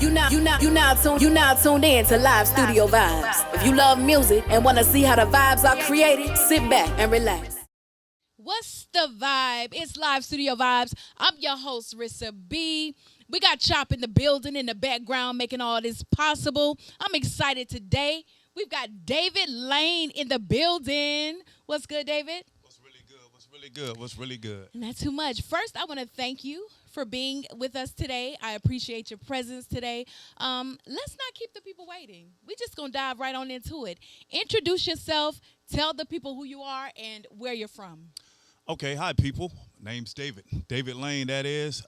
You now tuned in to Live Studio Vibes. If you love music and want to see how the vibes are created, sit back and relax. What's the vibe? It's Live Studio Vibes. I'm your host, Rissa B. We got Chop in the building in the background making all this possible. I'm excited today. We've got David Lane in the building. What's good, David? What's really good? What's really good? What's really good? Not too much. First, I want to thank you for being with us today. I appreciate your presence today. Let's not keep the people waiting. We're just going to dive right on into it. Introduce yourself. Tell the people who you are and where you're from. Okay, hi people. Name's David. David Lane, that is.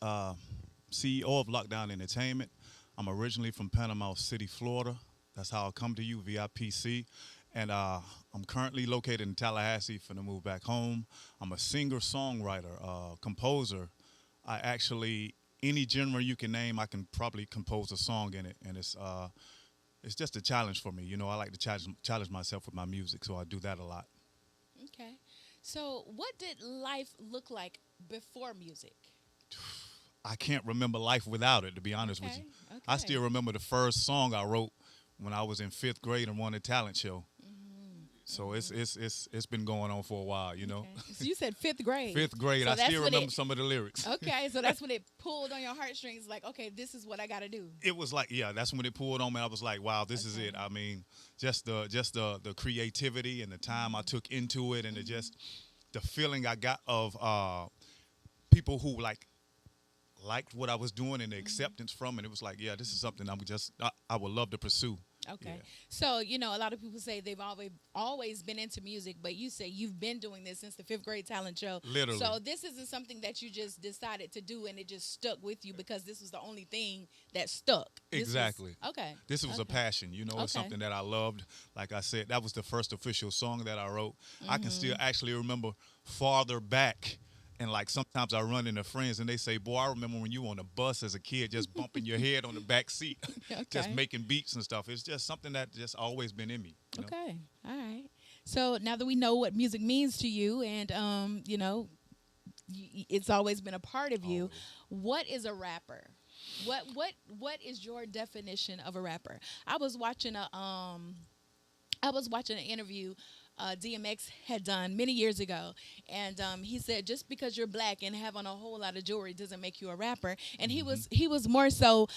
CEO of Lockdown Entertainment. I'm originally from Panama City, Florida. That's how I come to you, VIPC. And I'm currently located in Tallahassee, finna move back home. I'm a singer, songwriter, composer. I actually, any genre you can name, I can probably compose a song in it. And it's just a challenge for me. You know, I like to challenge myself with my music, so I do that a lot. Okay. So what did life look like before music? I can't remember life without it, to be honest with you. Okay. I still remember the first song I wrote when I was in 5th grade and won a talent show. So it's been going on for a while, you know. Okay. So you said 5th grade. 5th grade. So I still remember some of the lyrics. Okay, so that's when it pulled on your heartstrings, like, okay, this is what I got to do. It was like, yeah, that's when it pulled on me. I was like, wow, this is it. I mean, just the creativity and the time I took into it, and the feeling I got of people who liked what I was doing and the acceptance from it. It was like, yeah, this is something I would love to pursue. Okay. Yeah. So, you know, a lot of people say they've always been into music, but you say you've been doing this since the 5th grade talent show. Literally. So this isn't something that you just decided to do and it just stuck with you because this was the only thing that stuck. Exactly. Okay. This was a passion, you know. It's something that I loved. Like I said, that was the first official song that I wrote. I can still actually remember farther back. And, like, sometimes I run into friends, and they say, boy, I remember when you were on the bus as a kid just bumping your head on the back seat, just making beats and stuff. It's just something that just always been in me. You know? Okay. All right. So now that we know what music means to you and, you know, it's always been a part of you, what is a rapper? What is your definition of a rapper? I was watching an interview DMX had done many years ago, and he said just because you're black and have on a whole lot of jewelry doesn't make you a rapper. And he was more so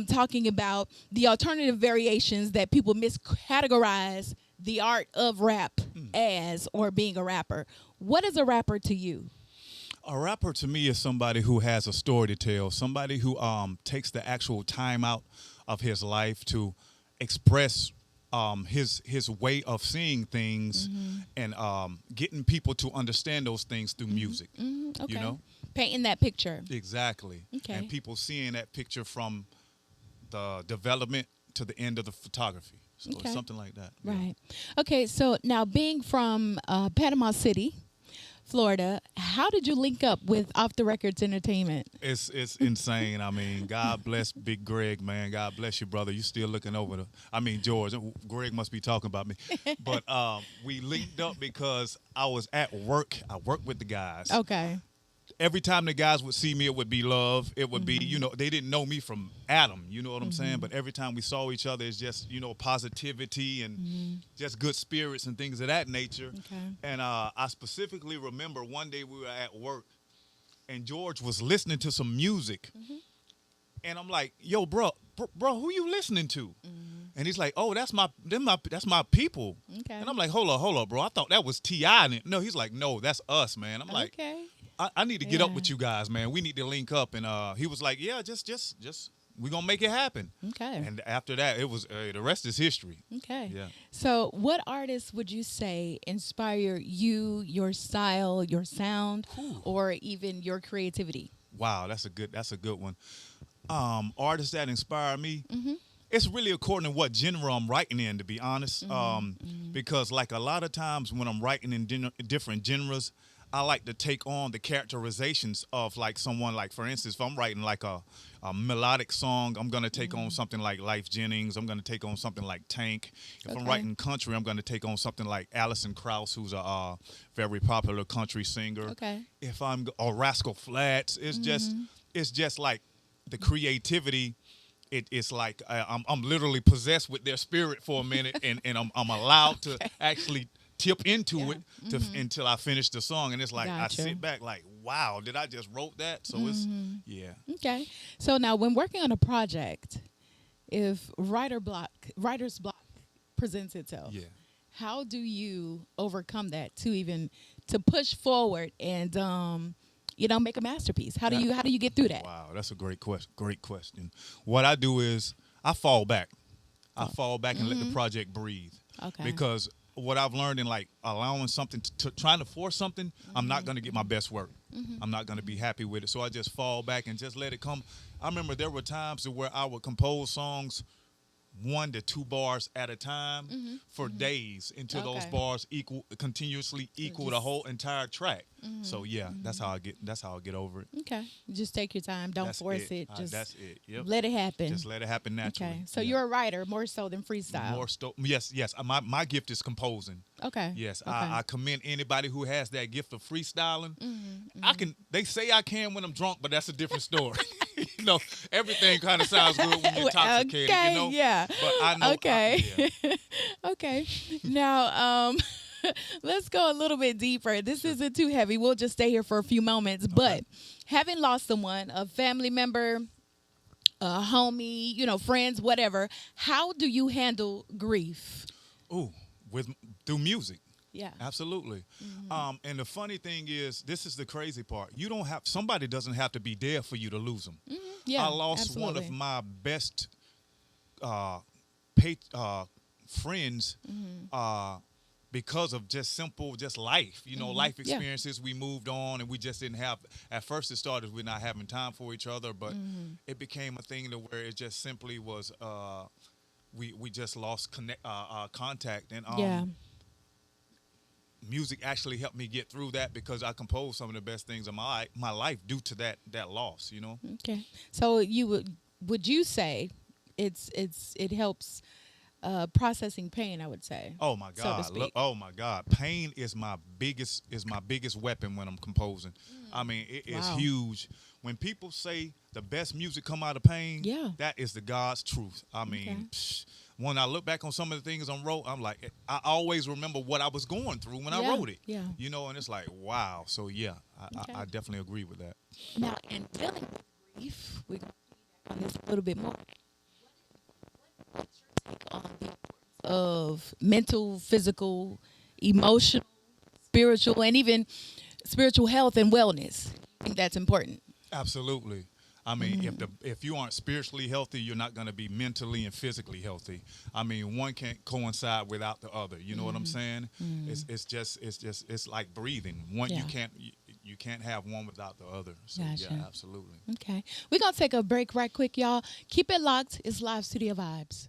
talking about the alternative variations that people miscategorize the art of rap as or being a rapper. What is a rapper to you? A rapper to me is somebody who has a story to tell, somebody who takes the actual time out of his life to express his way of seeing things and getting people to understand those things through music. Okay. You know? Painting that picture. Exactly. Okay. And people seeing that picture from the development to the end of the photography. So it's something like that. Right. Yeah. Okay, so now being from Panama City, Florida, how did you link up with Off the Records Entertainment? It's insane. I mean, God bless Big Greg, man. God bless you, brother. You still looking over George. Greg must be talking about me. But we linked up because I was at work. I worked with the guys. Okay. Every time the guys would see me, it would be love. It would be, you know, they didn't know me from Adam, you know what I'm saying? But every time we saw each other, it's just, you know, positivity and just good spirits and things of that nature. Okay. And I specifically remember one day we were at work and George was listening to some music. And I'm like, yo, bro, who you listening to? And he's like, oh, that's my people. Okay. And I'm like, hold up, bro. I thought that was T.I. No, he's like, no, that's us, man. I'm like, I need to get up with you guys, man. We need to link up. And he was like, yeah, just we're going to make it happen. Okay. And after that, it was the rest is history. Okay. Yeah. So what artists would you say inspire you, your style, your sound, or even your creativity? Wow, that's a good one. Artists that inspire me, it's really according to what genre I'm writing in, to be honest. Because like a lot of times when I'm writing in different genres, I like to take on the characterizations of like someone, like for instance, if I'm writing like a melodic song, I'm going to take on something like Life Jennings. I'm going to take on something like Tank. If I'm writing country, I'm going to take on something like Alison Krauss, who's a very popular country singer. Okay. If I'm Rascal Flatts, it's just like the creativity it's like I'm literally possessed with their spirit for a minute, and I'm allowed to actually tip into it until I finish the song, and it's like Gotcha. I sit back like, wow, did I just wrote that? So it's yeah. Okay. So now, when working on a project, if writer's block presents itself, Yeah. how do you overcome that to push forward and make a masterpiece? How do you get through that? Wow, that's a great question. Great question. What I do is I fall back. I fall back and let the project breathe. Okay. Because what I've learned in like allowing something to trying to force something, I'm not going to get my best work. I'm not going to be happy with it. So I just fall back and just let it come. I remember there were times where I would compose songs 1 to 2 bars at a time for days until those Okay. bars continuously equal the whole entire track. So yeah, that's how I get over it. Okay. Just take your time. Don't That's force it. it. Just That's it. Yep. let it happen. Just let it happen naturally. Okay. So Yeah. you're a writer more so than freestyle. Yes. My gift is composing. Okay. Yes, Okay. I commend anybody who has that gift of freestyling. I can. They say I can when I'm drunk, but that's a different story. Everything kind of sounds good when you're intoxicated. Okay, yeah. But I know. Okay. Okay. Now, let's go a little bit deeper. This isn't too heavy. We'll just stay here for a few moments. But having lost someone, a family member, a homie, friends, whatever, how do you handle grief? Through music. Yeah. Absolutely. And the funny thing is, this is the crazy part. Somebody doesn't have to be there for you to lose them. Yeah. I lost one of absolutely. my best friends because of just life. Life experiences. We moved on, and we just didn't have. At first, it started with not having time for each other, but it became a thing to where it just simply was. We just lost contact, and music actually helped me get through that because I composed some of the best things of my life due to that loss. Okay. So would you say it helps processing pain? I would say. Oh my so to God! speak. Oh my God! Pain is my biggest weapon when I'm composing. I mean, it is Wow. huge. When people say the best music come out of pain, Yeah. that is the God's truth. I mean, when I look back on some of the things I wrote, I'm like, I always remember what I was going through when I wrote it. Yeah. And it's like, wow. So yeah, Okay. I definitely agree with that. Now, in dealing with grief, we're going to on this a little bit more. What's your take on the importance of mental, physical, emotional, spiritual, and even spiritual health and wellness? I think that's important. Absolutely. I mean, if you aren't spiritually healthy, you're not going to be mentally and physically healthy. I mean, one can't coincide without the other. You know what I'm saying? It's like breathing. You can't have one without the other. So Gotcha. yeah, absolutely. Okay. We're going to take a break right quick, y'all. Keep it locked. It's Live Studio Vibes.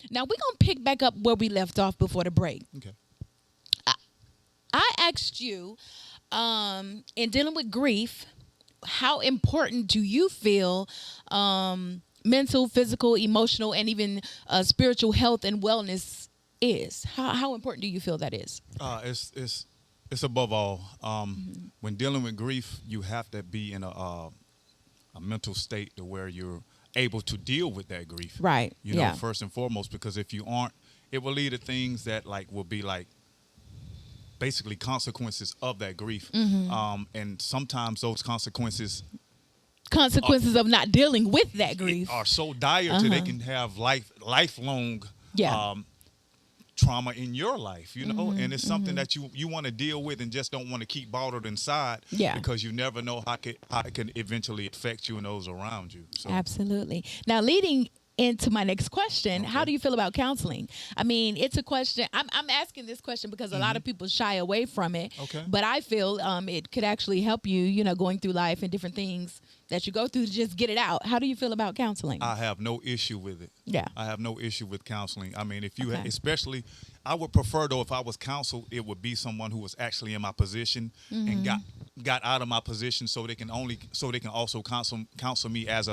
Now, we're going to pick back up where we left off before the break. Okay. I asked you, in dealing with grief, how important do you feel mental, physical, emotional, and even spiritual health and wellness is? How important do you feel that is? It's above all. When dealing with grief, you have to be in a mental state to where you're able to deal with that grief. Right. First and foremost, because if you aren't, it will lead to things that will be basically consequences of that grief. And sometimes those consequences of not dealing with that grief are so dire that they can have lifelong trauma in your life, and it's something that you want to deal with and just don't want to keep bottled inside because you never know how it can eventually affect you and those around you. So. Absolutely. Now, leading into my next question, how do you feel about counseling? I mean, it's a question. I'm asking this question because a lot of people shy away from it. Okay. But I feel it could actually help you, going through life and different things that you go through to just get it out. How do you feel about counseling? I have no issue with it. Yeah. I have no issue with counseling. I mean, if you especially, I would prefer though if I was counseled, it would be someone who was actually in my position and got out of my position so they can also counsel me as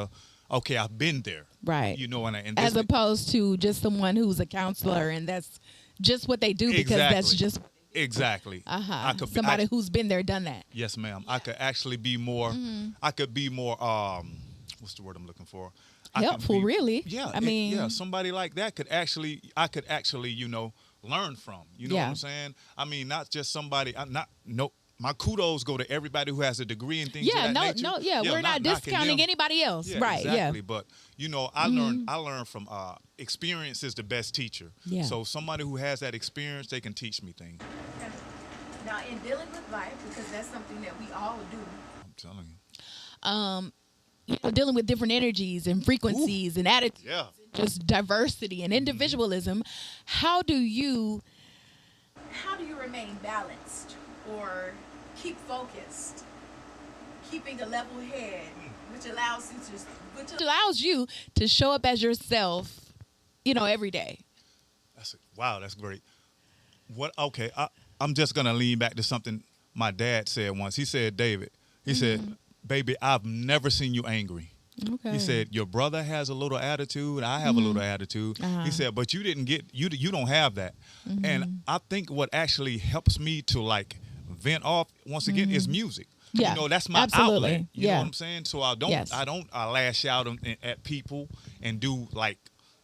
okay, I've been there. Right. And as opposed to just someone who's a counselor and that's just what they do because that's just what they Exactly. Somebody who's been there, done that. Yes, ma'am. I could actually be more. I could be more. What's the word I'm looking for? Helpful, really. Yeah. I mean, yeah. Somebody like that could actually. I could actually, learn from. You know what I'm saying? I mean, not just somebody. I'm not. No. My kudos go to everybody who has a degree and things of that nature. We're not discounting anybody else. Yeah, right, exactly. But, I learned from experience is the best teacher. Yeah. So somebody who has that experience, they can teach me things. Okay. Now, in dealing with life, because that's something that we all do. I'm telling you. Dealing with different energies and frequencies and attitudes, just diversity and individualism. How do you remain balanced or keep focused, keeping a level head, which allows you to show up as yourself, every day? That's great. Okay, I'm just gonna lean back to something my dad said once. He said, David, he said, baby, I've never seen you angry. Okay. He said, your brother has a little attitude, I have a little attitude. He said, but you don't have that. And I think what actually helps me to vent off once again is music. Yeah, that's my absolutely. outlet. You know what I'm saying? So I don't Yes. I lash out at people and do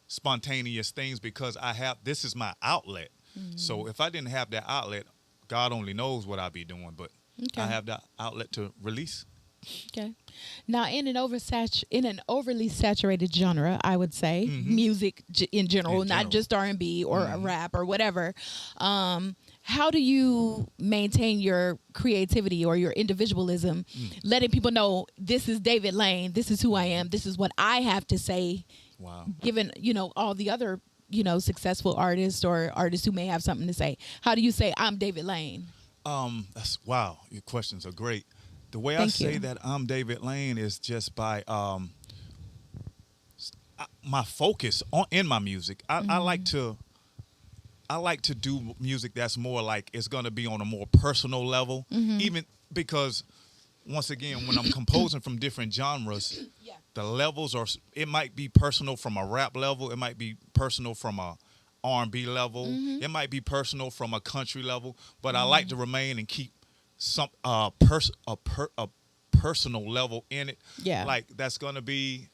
spontaneous things because this is my outlet. So if I didn't have that outlet, God only knows what I'd be doing, but I have that outlet to release. Okay. Now, in an overly saturated genre, I would say music in general, not just R&B or rap or whatever. How do you maintain your creativity or your individualism, letting people know this is David Lane, this is who I am, this is what I have to say? Wow. Given all the other successful artists or artists who may have something to say, how do you say I'm David Lane? Wow. Your questions are great. The way I say that I'm David Lane is just by my focus in my music. I like to do music that's more it's going to be on a more personal level, even because once again, when I'm composing from different genres, the levels it might be personal from a rap level, it might be personal from a R&B level, it might be personal from a country level, but I like to remain and keep some personal level in it. Yeah, that's gonna be.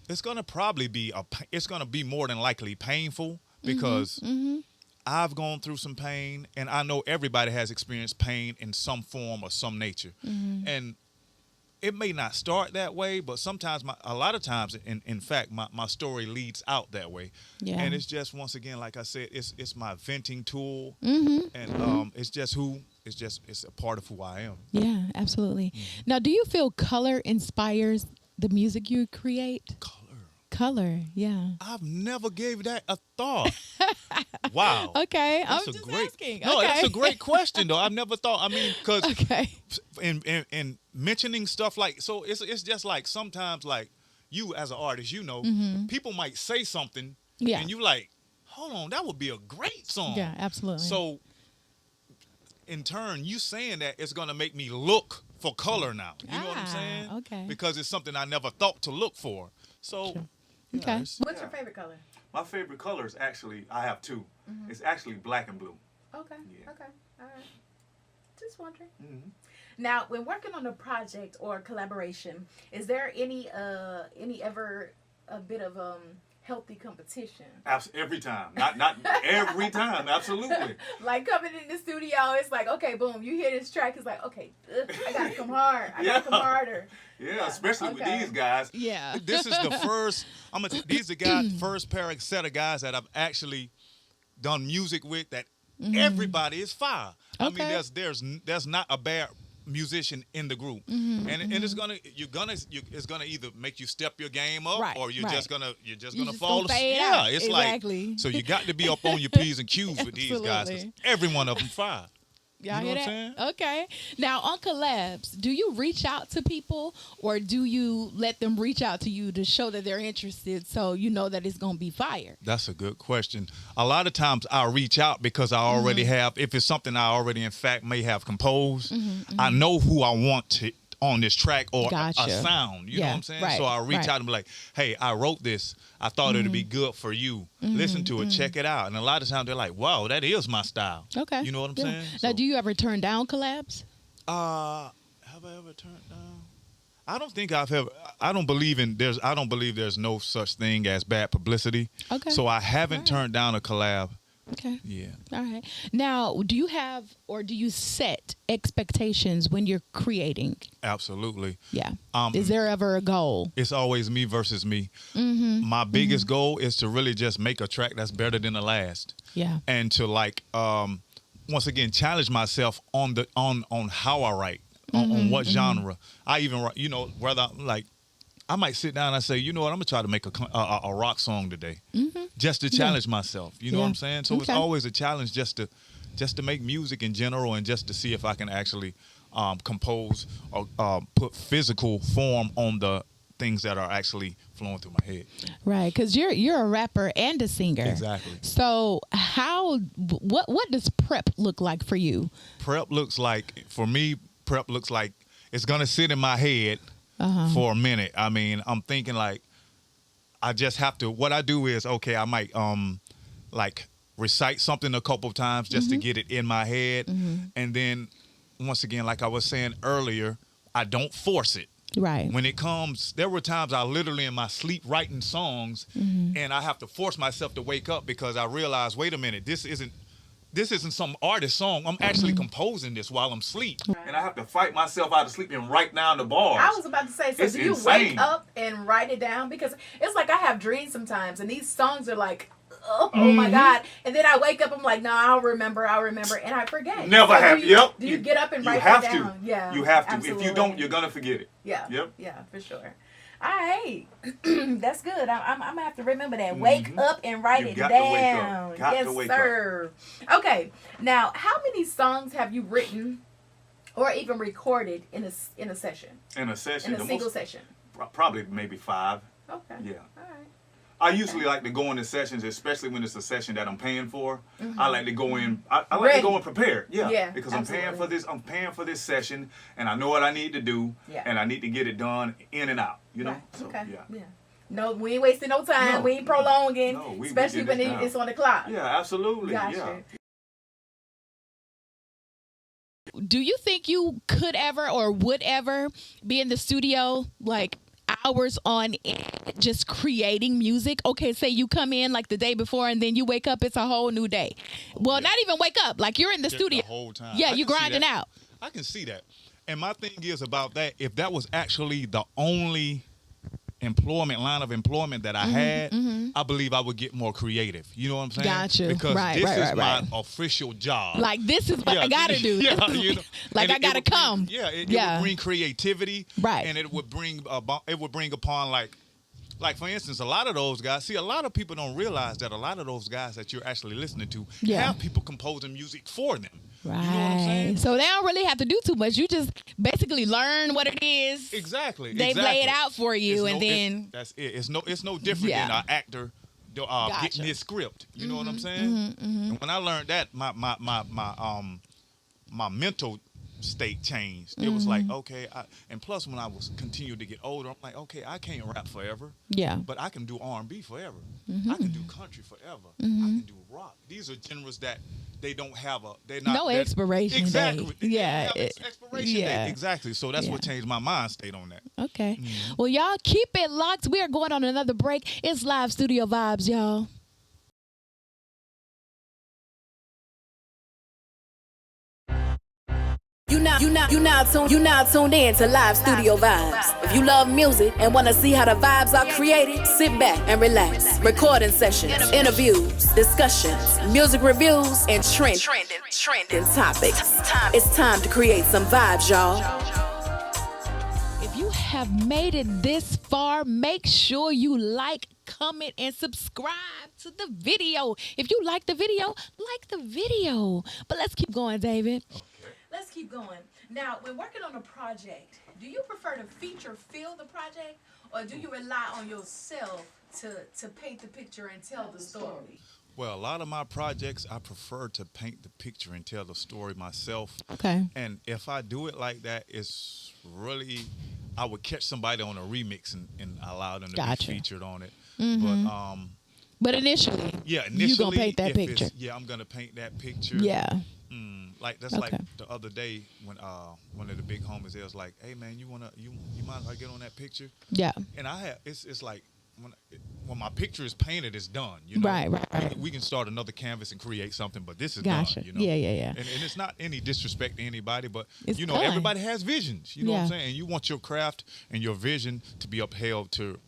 It's gonna probably be it's gonna be more than likely painful because I've gone through some pain, and I know everybody has experienced pain in some form or some nature, and it may not start that way, but sometimes a lot of times, in fact, my story leads out that way. Yeah. And it's just, once again, like I said, it's my venting tool, and it's a part of who I am. Yeah, absolutely. Now, do you feel color inspires the music you create? Color, yeah. I've never gave that a thought. Wow. Okay, I'm just asking. No, okay. That's a great question, though. I've never thought. I mean, because in mentioning stuff so it's just sometimes you as an artist, people might say something, and you hold on, that would be a great song. Yeah, absolutely. So in turn, you saying that it's gonna make me look for color now. You know what I'm saying? Okay. Because it's something I never thought to look for. So. Sure. Okay. What's your favorite color? My favorite color is actually, I have two. It's actually black and blue. Okay. Yeah. Okay. All right. Just wondering. Now, when working on a project or collaboration, is there any ever a bit of healthy competition? Every time. Not every time. Absolutely. Coming in the studio, it's okay, boom, you hear this track, it's okay, I gotta come hard. I gotta come harder. Yeah, especially with these guys. Yeah. This is the first, these are the first set of guys that I've actually done music with that everybody is fire. I mean, there's not a bad musician in the group, and it's gonna either make you step your game up, or you're just gonna fall asleep. Yeah, it's exactly. So you got to be up on your P's and Q's with these guys, 'cause every one of them fire. Y'all you know hear what that? I'm saying? Okay. Now, on collabs, do you reach out to people, or do you let them reach out to you to show that they're interested, so you know that it's gonna be fire? That's a good question. A lot of times I reach out because I already have, if it's something I already in fact may have composed, I know who I want on this track or Gotcha. a sound. You know what I'm saying? Right, So I reach right. out and be like, hey, I wrote this. I thought it'd be good for you. Listen to it, check it out. And a lot of times they're like, wow, that is my style. Okay. You know what I'm Yeah. saying? Now, So, do you ever turn down collabs? have I ever turned down? I don't think I've ever. I don't believe there's no such thing as bad publicity. Okay. So I haven't turned down a collab. Okay. Yeah. All right. Now, do you have or do you set expectations when you're creating? Absolutely. Yeah. Is there ever a goal? It's always me versus me. My biggest goal is to really just make a track that's better than the last. Yeah. And to like once again challenge myself on how I write, on what genre. I even write, whether like I might sit down and I say, you know what, I'm gonna try to make a rock song today, just to challenge myself. You know what I'm saying? So it's always a challenge just to make music in general, and just to see if I can actually compose or put physical form on the things that are actually flowing through my head. Right, because you're a rapper and a singer. Exactly. So what does prep look like for you? Prep looks like, for me, it's gonna sit in my head for a minute. I mean, I'm thinking like, I just have to, what I do is, okay, I might like recite something a couple of times just to get it in my head. And then once again, like I was saying earlier, I don't force it. Right. When it comes, there were times I literally in my sleep writing songs, and I have to force myself to wake up because I realize, wait a minute, this isn't some artist song. I'm actually composing this while I'm asleep. And I have to fight myself out of sleep and write down the bars. I was about to say, so It's do you insane. wake up and write it down? Because it's like I have dreams sometimes, and these songs are like, oh my God. And then I wake up, I'm like, no, I'll remember, and I forget. Never So have. Do you get up and write have that to. down? Yeah. You have to. Absolutely. If you don't, you're going to forget it. Yeah. Yep. Yeah, for sure. All right. That's good. I'm going to have to remember that. Wake up and write it got to wake down. up. Got yes, to wake sir. Okay. Now, how many songs have you written or even recorded in a session? In a session? In a single session? Probably maybe 5. Okay. Yeah. All right. I usually like to go into sessions, especially when it's a session that I'm paying for. I like to go in. I like to go in prepared. Yeah. Because absolutely. I'm paying for this session, and I know what I need to do, and I need to get it done in and out. You know. Right. So, Okay. Yeah. No, we ain't wasting no time. No, we ain't prolonging, no, we especially get when this down. it's on the clock. Yeah. Absolutely. Gotcha. Yeah. Do you think you could ever or would ever be in the studio like hours on end just creating music? Okay, say you come in like the day before and then you wake up, it's a whole new day. Well, not even wake up, like you're in the studio The whole time. Yeah, I you can see grinding that. out. I can see that. And my thing is about that, if that was actually the only line of employment that I had, I believe I would get more creative. You know what I'm saying? Gotcha. Because Right, this right, is right, my right. official job. Like, this is what I gotta do. Yeah, Like, and I gotta would bring- come. It would bring creativity. Right. And it would bring upon like for instance, a lot of those guys, a lot of people don't realize that a lot of those guys that you're actually listening to have people composing music for them. Right. You know what I'm saying? So they don't really have to do too much. You just basically learn what it is. Exactly. They lay it out for you, and then that's it. It's no different than an actor getting his script. You know what I'm saying? And when I learned that, my mental state changed. It was like, okay, and plus when I was continued to get older, I'm like, okay, I can't rap forever. Yeah. But I can do R&B forever. I can do country forever. I can do rock. These are genres that they don't have no expiration exactly. date. They Yeah. don't have expiration date. Exactly. So that's what changed my mind state on that. Okay. Well, y'all keep it locked. We are going on another break. It's live studio vibes, y'all. You now tuned in to Live Studio Vibes. If you love music and want to see how the vibes are created, sit back and relax. Recording sessions, interviews, discussions, music reviews, and trending topics. It's time to create some vibes, y'all. If you have made it this far, make sure you like, comment, and subscribe to the video. If you like the video, like the video. But let's keep going, David. Let's keep going. Now, when working on a project, do you prefer to feature fill the project, or do you rely on yourself to paint the picture and tell the story? Well, a lot of my projects, I prefer to paint the picture and tell the story myself. Okay. And if I do it like that, it's really, I would catch somebody on a remix and allow them to Gotcha. be featured on it. Mm-hmm. But initially, yeah, you gonna paint that picture. Yeah, I'm gonna paint that picture. Yeah. Like that's Okay. like the other day when one of the big homies there was like, "Hey man, you mind if I get on that picture?" Yeah. And I have it's like when my picture is painted, it's done. You know, Right. We can start another canvas and create something, but this is Gotcha. done. You know, Yeah. And it's not any disrespect to anybody, but It's you know, done. everybody has visions. You know what I'm Yeah. saying? And you want your craft and your vision to be upheld to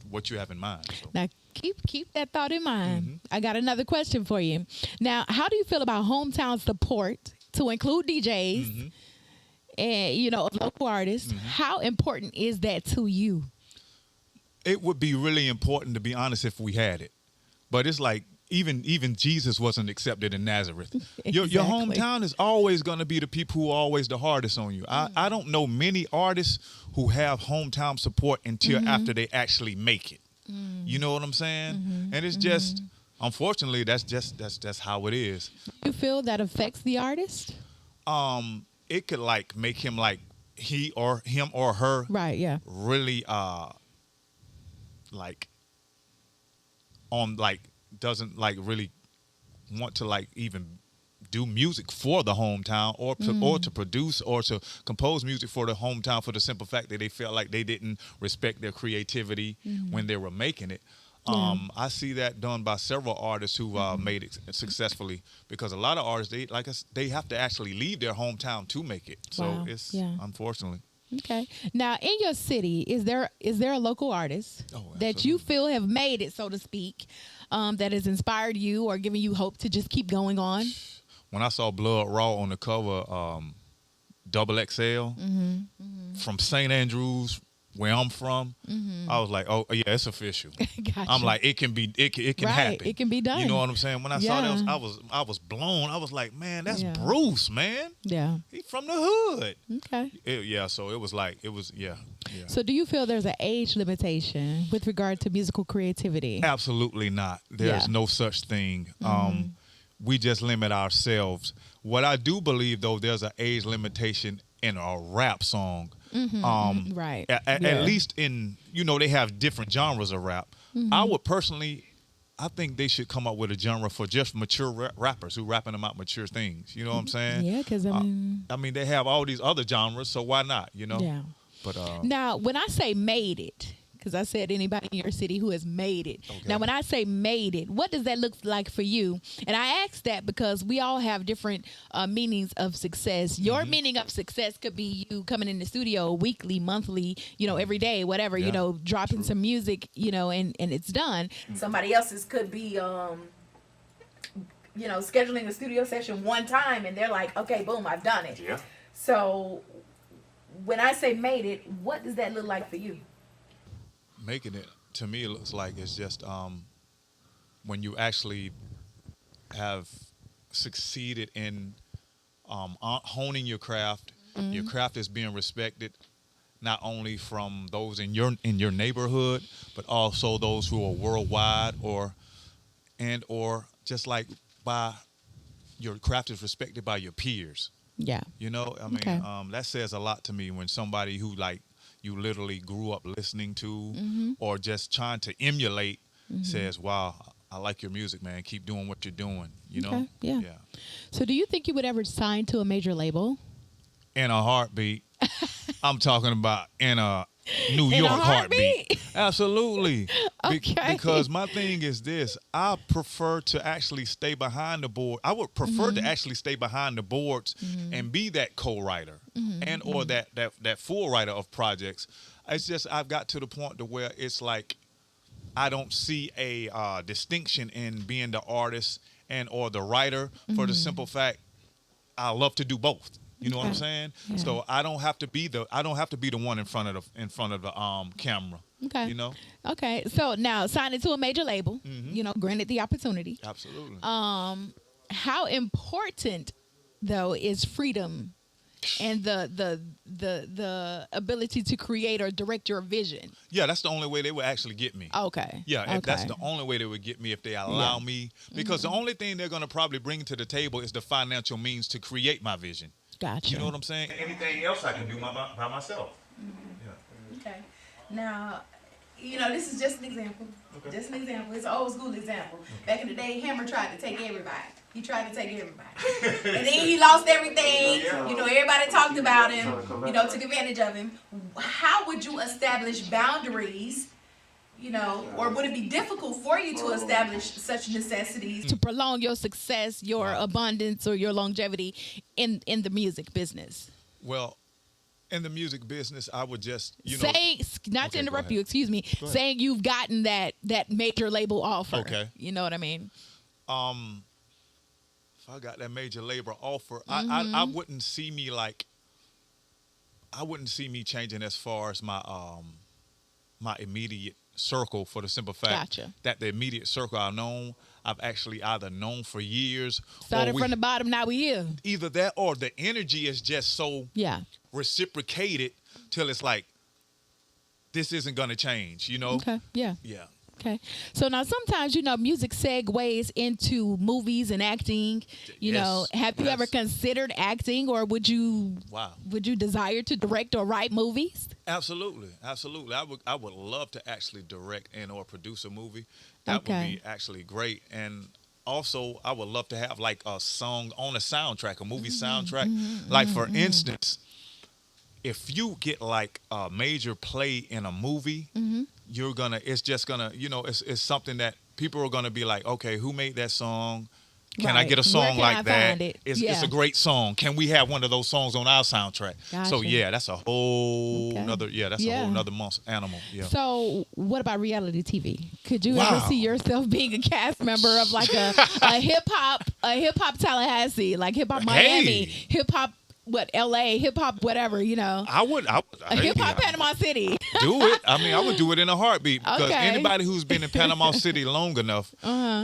what you have in mind. So. Now keep that thought in mind. Mm-hmm. I got another question for you. Now, how do you feel about hometown support to include DJs Mm-hmm. and of local artists? How important is that to you? It would be really important, to be honest, if we had it. But it's like even Jesus wasn't accepted in Nazareth. Your Exactly. hometown is always going to be the people who are always the hardest on you. I don't know many artists who have hometown support until after they actually make it. You know what I'm saying? And it's just, unfortunately, that's how it is. You feel that affects the artist? It could like make him like him or her Right, yeah. really like on like doesn't like really want to like even do music for the hometown or to produce or to compose music for the hometown for the simple fact that they felt like they didn't respect their creativity when they were making it. I see that done by several artists who made it successfully, because a lot of artists they have to actually leave their hometown to make it. So Wow. it's Yeah. unfortunately. Okay. Now, in your city, is there a local artist Oh, that you absolutely. feel have made it, so to speak, that has inspired you or given you hope to just keep going on? When I saw Blood Raw on the cover, Double XL from St. Andrews, where I'm from, I was like, oh yeah, it's official. Gotcha. I'm like, it can Right, happen. it can be done. You know what I'm saying? When I saw that, Yeah. I was blown. I was like, man, that's Yeah. Bruce, man. Yeah. He from the hood. Okay. So it was yeah. So do you feel there's an age limitation with regard to musical creativity? Absolutely not. There's Yeah. no such thing. We just limit ourselves. What I do believe, though, there's an age limitation in a rap song. Right. At Yeah. least in, they have different genres of rap. I would personally, I think they should come up with a genre for just mature rappers who rapping about mature things. You know what I'm saying? Yeah, because I mean, they have all these other genres, so why not? yeah. But Now, when I say made it, because I said anybody in your city who has made it. Okay. Now, when I say made it, what does that look like for you? And I ask that because we all have different meanings of success. Your meaning of success could be you coming in the studio weekly, monthly, every day, whatever, Yeah. dropping some music, and it's done. Somebody else's could be scheduling a studio session one time and they're like, okay, boom, I've done it. yeah. So when I say made it, what does that look like for you? Making it, to me, it looks like it's just when you actually have succeeded in honing your craft. Your craft is being respected, not only from those in your neighborhood, but also those who are worldwide, or just like by your craft is respected by your peers. Yeah. I mean, Okay. that says a lot to me when somebody who like you literally grew up listening to or just trying to emulate says, wow, I like your music, man. Keep doing what you're doing, Okay, yeah. So do you think you would ever sign to a major label? In a heartbeat. I'm talking about in a New In a York heartbeat? Absolutely. Okay. Because my thing is this. I prefer to actually stay behind the board. I would prefer to actually stay behind the boards and be that co-writer and or that full writer of projects. It's just I've got to the point to where it's like I don't see a distinction in being the artist and or the writer for the simple fact I love to do both. You know what I'm saying? Yeah. So I don't have to be the one in front of the camera. Okay. You know? Okay. So now signing to a major label, granted the opportunity. Absolutely. How important though is freedom and the ability to create or direct your vision. Yeah, that's the only way they would actually get me. Okay. Yeah, okay. That's the only way they would get me if they allow me. Because the only thing they're going to probably bring to the table is the financial means to create my vision. Gotcha. You know what I'm saying? Anything else I can do by myself. Yeah. Okay. Now, this is just an example. Okay. Just an example. It's an old school example. Back in the day, Hammer tried to take everybody. He tried to take everybody. And then he lost everything. Everybody talked about him, took advantage of him. How would you establish boundaries, or would it be difficult for you to establish such necessities? To prolong your success, your abundance, or your longevity in the music business? Well, in the music business, I would just, say, not to interrupt you, excuse me, saying you've gotten that major label offer. Okay. You know what I mean? If I got that major label offer, I wouldn't see me changing as far as my my immediate circle, for the simple fact that the immediate circle I've actually either known for years. Started from the bottom, now we here. Either that or the energy is just so reciprocated till it's like, this isn't going to change, Okay, yeah. Yeah. Okay. So now sometimes, music segues into movies and acting. Have you ever considered acting, or would you desire to direct or write movies? Absolutely. I would love to actually direct and or produce a movie. That would be actually great. And also, I would love to have like a song on a soundtrack, a movie soundtrack. Like for instance, if you get like a major play in a movie, it's something that people are gonna be like, okay, who made that song? Can I get a song like that? It's a great song. Can we have one of those songs on our soundtrack? Gotcha. So that's a whole nother animal. Yeah. So what about reality TV? Could you ever see yourself being a cast member of like a hip hop Tallahassee, like hip hop Miami, hip hop LA, hip hop whatever, I would hip hop Panama City. Do it. I mean, I would do it in a heartbeat, because anybody who's been in Panama City long enough,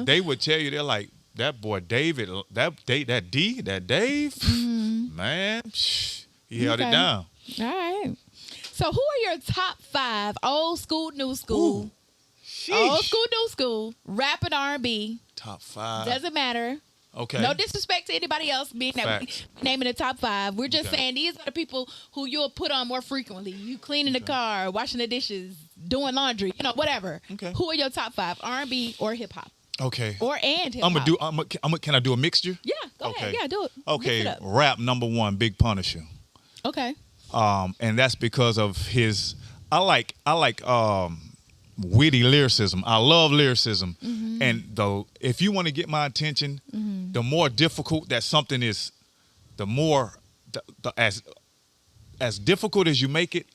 they would tell you, they're like, that boy David, that Dave, man, he held it down. All right. So who are your top 5 old school, new school, old school, new school, rap and R&B? Top 5. Doesn't matter. Okay. No disrespect to anybody else being naming the top 5. We're just saying these are the people who you'll put on more frequently. You cleaning the car, washing the dishes, doing laundry, whatever. Okay. Who are your top 5, R&B or hip hop? Okay. And hip hop. Can I do a mixture? Yeah. Go ahead. Yeah, do it. Okay. Rap number 1, Big Punisher. Okay. And that's because of his. I like witty lyricism. I love lyricism. And if you want to get my attention, the more difficult that something is, the more as difficult as you make it,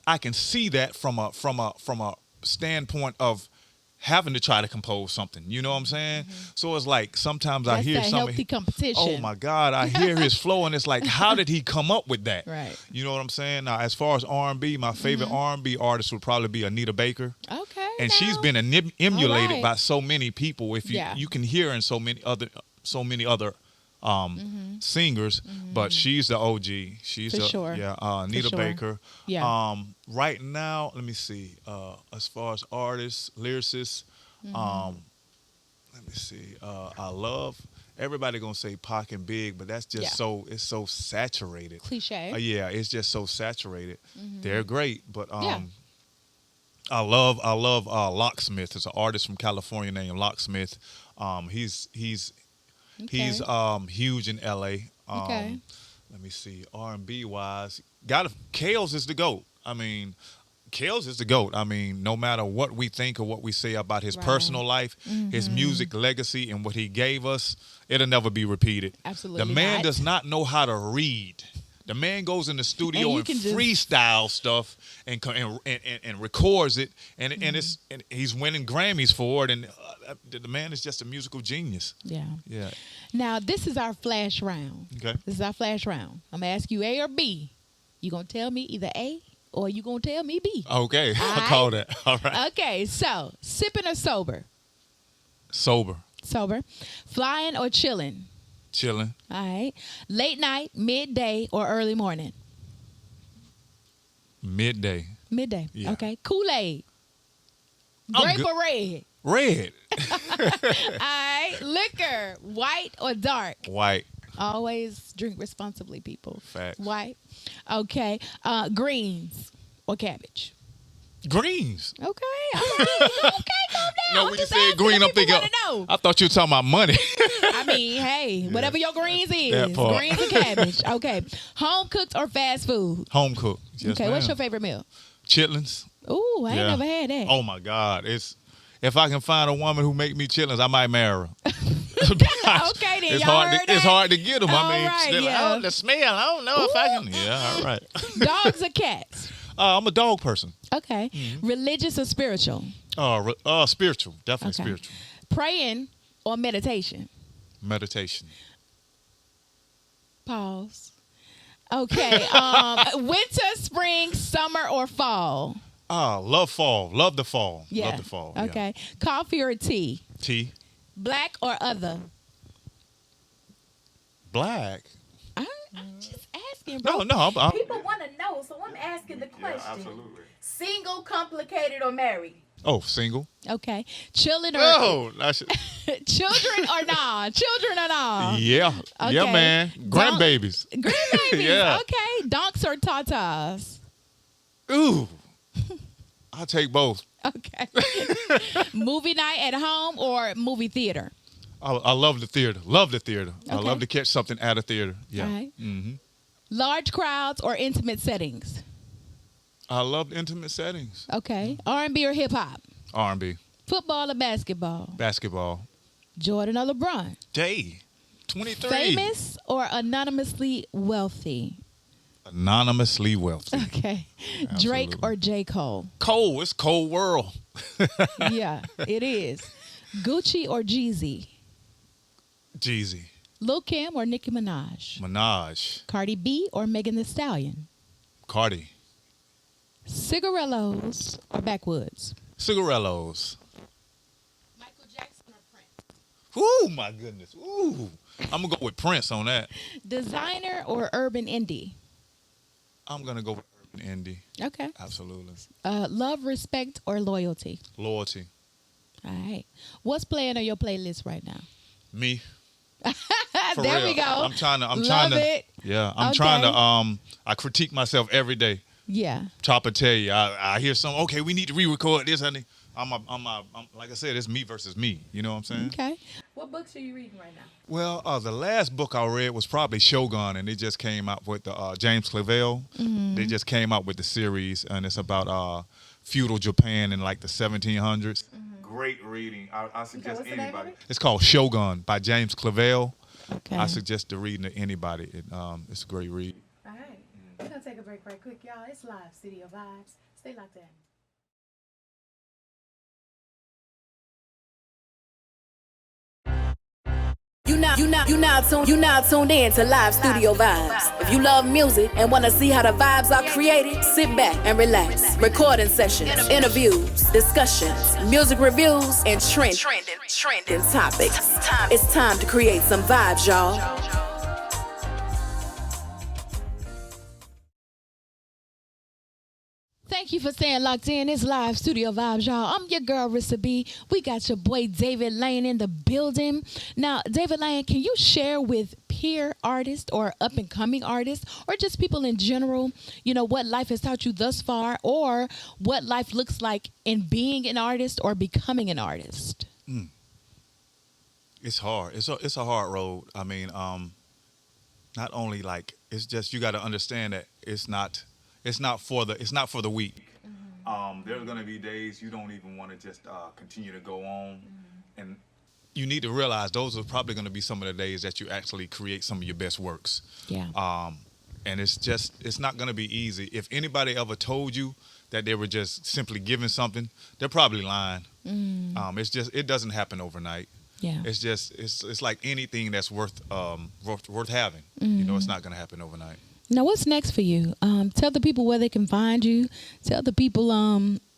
I can see that from a standpoint of having to try to compose something. You know what I'm saying? So it's like sometimes I hear something. Healthy competition. Oh my God, I hear his flow and it's like, how did he come up with that? Right. You know what I'm saying? Now, as far as R&B, my favorite R&B artist would probably be Anita Baker. Okay. And she's been emulated by so many people. If you can hear in so many other singers, but she's the OG. She's Anita Baker. Yeah. Right now, let me see. As far as artists, lyricists, let me see. I love. Everybody gonna say Pac and Big, but that's just it's so saturated. Cliche. It's just so saturated. They're great, but I love Locksmith. There's an artist from California named Locksmith. He's huge in LA. Let me see. R&B wise, Kales is the GOAT. I mean, Kales is the GOAT. I mean, no matter what we think or what we say about his personal life, his music legacy and what he gave us, it'll never be repeated. Absolutely. The man does not know how to read. The man goes in the studio and freestyle stuff and records it, and he's winning Grammys for it. And the man is just a musical genius. Yeah. Now this is our flash round. Okay. This is our flash round. I'm gonna ask you A or B. You gonna tell me either A or you gonna tell me B. Okay, I'll call that. All right. Okay. So sipping or sober? Sober. Flying or chilling? Chilling. All right. Late night, midday, or early morning? Midday. Midday. Yeah. Okay. Kool-Aid. I'm Grape good. or red? Red. All right. Liquor. White or dark? White. Always drink responsibly, people. Facts. White. Okay. Greens or cabbage? Greens. Okay. All right. Okay, calm down. No, I'm when you just said asking green, if I'm thinking. people wanna know. I thought you were talking about money. I mean, hey, whatever your greens That is. part. Greens or cabbage. Okay. Home cooked or fast food? Home cooked. Yes, Okay. What's ma'am. your favorite meal? Chitlins. Ooh, I ain't Yeah. never had that. Oh my God. If I can find a woman who make me chitlins, I might marry her. Okay, then. It's Y'all hard. heard It's that? hard to get them. I All mean, right, still, yeah. oh, the smell. I don't know if I can. Yeah, all right. Dogs or cats? I'm a dog person. Okay. Religious or spiritual? Spiritual. Definitely Okay. spiritual. Praying or meditation? Meditation. Pause. Okay. Winter, spring, summer, or fall? Love fall. Love the fall. Yeah. Love the fall. Yeah. Okay. Coffee or tea? Tea. Black or other? Black. I'm just asking, bro. No, I'm People want to know, so I'm asking the question. Single, complicated, or married? Oh, single. Okay. Children or Oh, that's children or nah? Children or nah? yeah, Okay. yeah, man. Grandbabies. Grandbabies. Yeah. Okay. Donks or tatas? Ooh, I'll take both. Okay. Movie night at home or movie theater? I love the theater. Love the theater. I Okay. love to catch something at a theater. Yeah. All right. Mm-hmm. Large crowds or intimate settings? I love intimate settings. Okay. R&B or hip hop? R&B, Football or basketball? basketball. Jordan or LeBron? Day, 23. Famous or anonymously wealthy? Anonymously wealthy. Okay. Drake Absolutely. or J. Cole? Cold. It's cold world. Yeah, it is. Gucci or Jeezy? Jeezy. Lil Kim or Nicki Minaj? Minaj. Cardi B or Megan Thee Stallion? Cardi. Cigarillos or Backwoods? Cigarillos. Michael Jackson or Prince? Ooh, my goodness. Ooh. I'm going to go with Prince on that. Designer or urban indie? I'm going to go with urban indie. Okay. Absolutely. Love, respect, or loyalty? Loyalty. All right. What's playing on your playlist right now? Me. For There real. we go. I'm trying Love to. it. Yeah. I'm Okay. trying to. I critique myself every day. Yeah. Chopper tell you, I hear something. Okay, we need to re-record this, honey. I'm like I said, it's me versus me. You know what I'm saying? Okay. What books are you reading right now? Well, the last book I read was probably Shogun, and it just came out with James Clavell. Mm-hmm. They just came out with the series, and it's about feudal Japan in like the 1700s. Mm-hmm. Great reading. I suggest what's the name of anybody. it? It's called Shogun by James Clavell. Okay. I suggest the reading to anybody. It's a great read. All right. We're going to take a break right quick, y'all. It's live Studio Vibes. Stay locked in. You now tuned in to Live Studio Vibes. If you love music and want to see how the vibes are created, sit back and relax. Recording sessions, interviews, discussions, music reviews, and trending topics. It's time to create some vibes, y'all. Thank you for staying locked in. It's live Studio Vibes, y'all. I'm your girl, Rissa B. We got your boy, David Lane, in the building. Now, David Lane, can you share with peer artists or up-and-coming artists or just people in general, what life has taught you thus far or what life looks like in being an artist or becoming an artist? It's hard. It's a hard road. I mean, not only like it's just you got to understand that it's not for the weak. There's gonna be days you don't even want to just continue to go on, and you need to realize those are probably gonna be some of the days that you actually create some of your best works. Yeah. And it's not gonna be easy. If anybody ever told you that they were just simply giving something, they're probably lying. It doesn't happen overnight. Yeah. It's like anything that's worth having. It's not gonna happen overnight. Now, what's next for you? Tell the people where they can find you. Tell the people,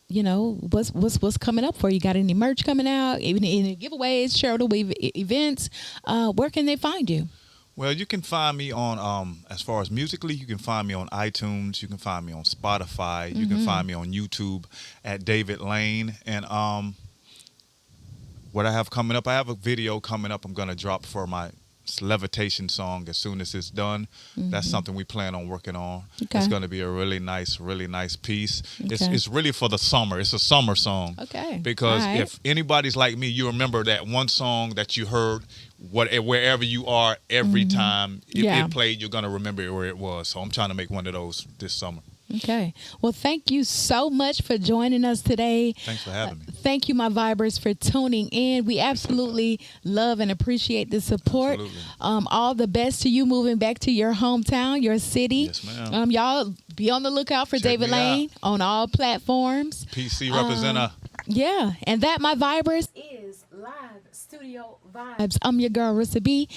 what's coming up for you. Got any merch coming out? Any giveaways, charitable events? Where can they find you? Well, you can find me on, as far as musically, you can find me on iTunes. You can find me on Spotify. You can find me on YouTube at David Lane. And what I have coming up, I have a video coming up I'm going to drop for my Levitation song as soon as it's done. That's something we plan on working on. Okay. It's going to be a really nice piece. Okay. It's really for the summer. It's a summer song. Okay. Because All right. if anybody's like me, you remember that one song that you heard wherever you are every time it played, you're going to remember where it was. So I'm trying to make one of those this summer. Okay. Well, thank you so much for joining us today. Thanks for having me. Thank you, my Vibers, for tuning in. We absolutely love and appreciate the support. All the best to you moving back to your hometown, your city. Yes, ma'am. Y'all be on the lookout for Check David me Lane on all platforms. PC representative. Yeah. And that, my Vibers, is Live Studio Vibes. I'm your girl, Rissa B.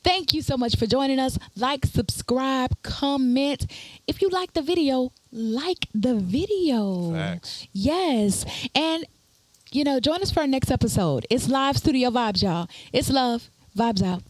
Thank you so much for joining us. Like, subscribe, comment. If you like the video, like the video. Facts. Yes. And, join us for our next episode. It's Live Studio Vibes, y'all. It's love. Vibes out.